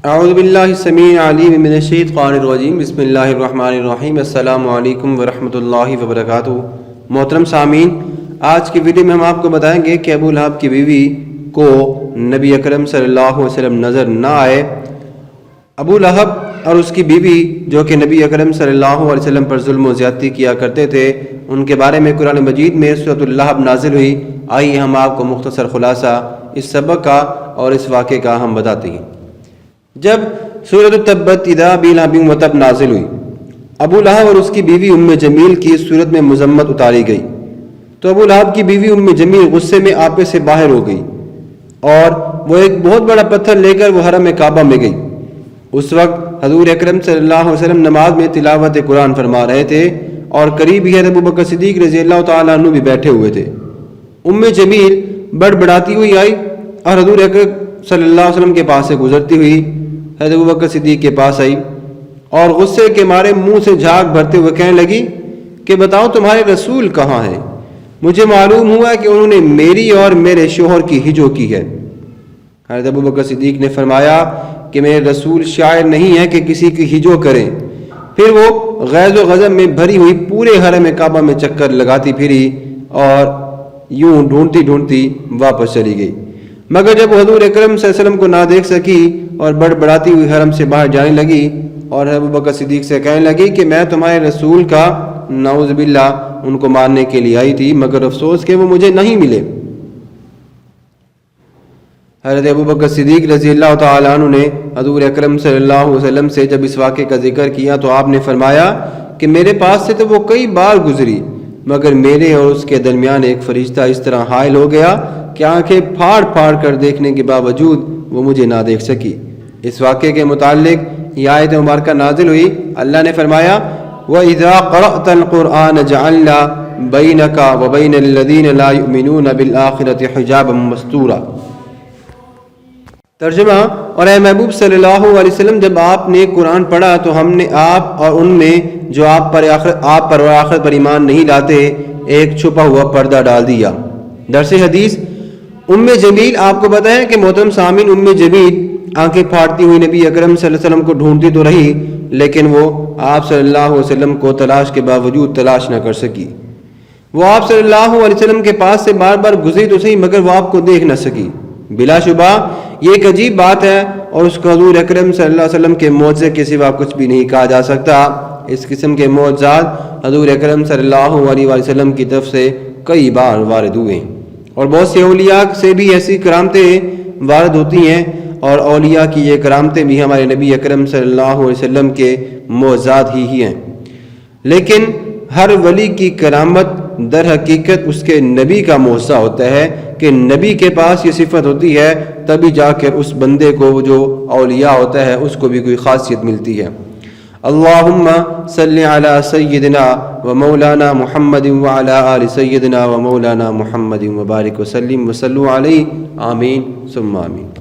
اعوذ باللہ السمیع العلیم من الشیطان الرجیم بسم اللہ الرحمن الرحیم السلام علیکم ورحمۃ اللہ وبرکاتہ۔ محترم سامعین، آج کی ویڈیو میں ہم آپ کو بتائیں گے کہ ابو لہب کی بیوی کو نبی اکرم صلی اللہ علیہ وسلم نظر نہ آئے۔ ابو لہب اور اس کی بیوی جو کہ نبی اکرم صلی اللہ علیہ وسلم پر ظلم و زیادتی کیا کرتے تھے، ان کے بارے میں قرآن مجید میں سورۃ اللہب نازل ہوئی۔ آئیے ہم آپ کو مختصر خلاصہ اس سبق کا اور اس واقعے کا ہم بتاتے ہیں۔ جب سورۃ تبت یدا ابی لہب وتب نازل ہوئی، ابو لہب اور اس کی بیوی ام جمیل کی اس صورت میں مذمت اتاری گئی، تو ابو لہب کی بیوی ام جمیل غصے میں آپے سے باہر ہو گئی اور وہ ایک بہت بڑا پتھر لے کر وہ حرم کعبہ میں گئی۔ اس وقت حضور اکرم صلی اللہ علیہ وسلم نماز میں تلاوت قرآن فرما رہے تھے اور قریب ہی ابو بکر صدیق رضی اللہ تعالیٰ عنہ بھی بیٹھے ہوئے تھے۔ ام جمیل بڑبڑاتی ہوئی آئی اور حضور اکرم صلی اللہ علیہ وسلم کے پاس سے گزرتی ہوئی حضرت ابو بکر صدیق کے پاس آئی اور غصے کے مارے منہ سے جھاگ بھرتے ہوئے کہنے لگی کہ بتاؤ تمہارے رسول کہاں ہیں؟ مجھے معلوم ہوا کہ انہوں نے میری اور میرے شوہر کی ہجو کی ہے۔ حضرت ابو بکر صدیق نے فرمایا کہ میرے رسول شاعر نہیں ہے کہ کسی کی ہجو کریں۔ پھر وہ غیظ و غضب میں بھری ہوئی پورے حرم کعبہ میں چکر لگاتی پھری اور یوں ڈھونڈتی ڈھونڈتی واپس چلی گئی، مگر جب وہ حضور اکرم صلی اللہ علیہ وسلم کو نہ دیکھ سکی اور بڑبڑاتی ہوئی حرم سے باہر جانے لگی اور ابو بکر صدیق سے کہنے لگی کہ میں تمہارے رسول کا نعوذ باللہ ان کو مارنے کے لیے آئی تھی، مگر افسوس کہ وہ مجھے نہیں ملے۔ حضرت ابو بکر صدیق رضی اللہ تعالیٰ عنہ نے حضور اکرم صلی اللہ علیہ وسلم سے جب اس واقعے کا ذکر کیا تو آپ نے فرمایا کہ میرے پاس سے تو وہ کئی بار گزری، مگر میرے اور اس کے درمیان ایک فرشتہ اس طرح حائل ہو گیا کہ آنکھیں پھاڑ پھاڑ کر دیکھنے کے باوجود وہ مجھے نہ دیکھ سکی۔ اس واقعے کے متعلق یہ آیت مبارکہ نازل ہوئی۔ اللہ نے فرمایا وَإِذَا قَرَأْتَ الْقُرْآنَ جَعَلْنَا بَيْنَكَ وَبَيْنَ الَّذِينَ لَا يُؤْمِنُونَ بِالْآخِرَةِ حِجَابًا مَسْتُورًا۔ ترجمہ: اور اے محبوب صلی اللہ علیہ وسلم، جب آپ نے قرآن پڑھا تو ہم نے آپ اور ان میں جو آپ پر اور آخرت پر ایمان نہیں لاتے ایک چھپا ہوا پردہ ڈال دیا۔ درس حدیث: ام جمیل آپ کو بتایا کہ محترم سامعین، ام جمیل آنکھیں پھاڑتی ہوئی نبی اکرم صلی اللہ علیہ وسلم کو ڈھونڈتی تو رہی، لیکن وہ آپ صلی اللہ علیہ وسلم کو تلاش کے باوجود تلاش نہ کر سکی۔ وہ آپ صلی اللہ علیہ وسلم کے پاس سے بار بار گزری تو صحیح، مگر وہ آپ کو دیکھ نہ سکی۔ بلا شبہ یہ ایک عجیب بات ہے اور اس کو حضور اکرم صلی اللہ علیہ وسلم کے معجزے کے سوا کچھ بھی نہیں کہا جا سکتا۔ اس قسم کے معجزات حضور اکرم صلی اللہ علیہ وسلم کی طرف سے کئی بار وارد ہوئے اور بہت سے اولیاء سے بھی ایسی کرامتیں وارد ہوتی ہیں، اور اولیاء کی یہ کرامتیں بھی ہمارے نبی اکرم صلی اللہ علیہ وسلم کے معجزات ہی ہیں۔ لیکن ہر ولی کی کرامت در حقیقت اس کے نبی کا معجزہ ہوتا ہے کہ نبی کے پاس یہ صفت ہوتی ہے، تبھی جا کر اس بندے کو جو اولیاء ہوتا ہے اس کو بھی کوئی خاصیت ملتی ہے۔ اللہم صلی علی سیدنا و مولانا محمد وعلی آل سیدنا و مولانا محمد وبارک وسلم وصلوا علیہ، آمین ثم آمین۔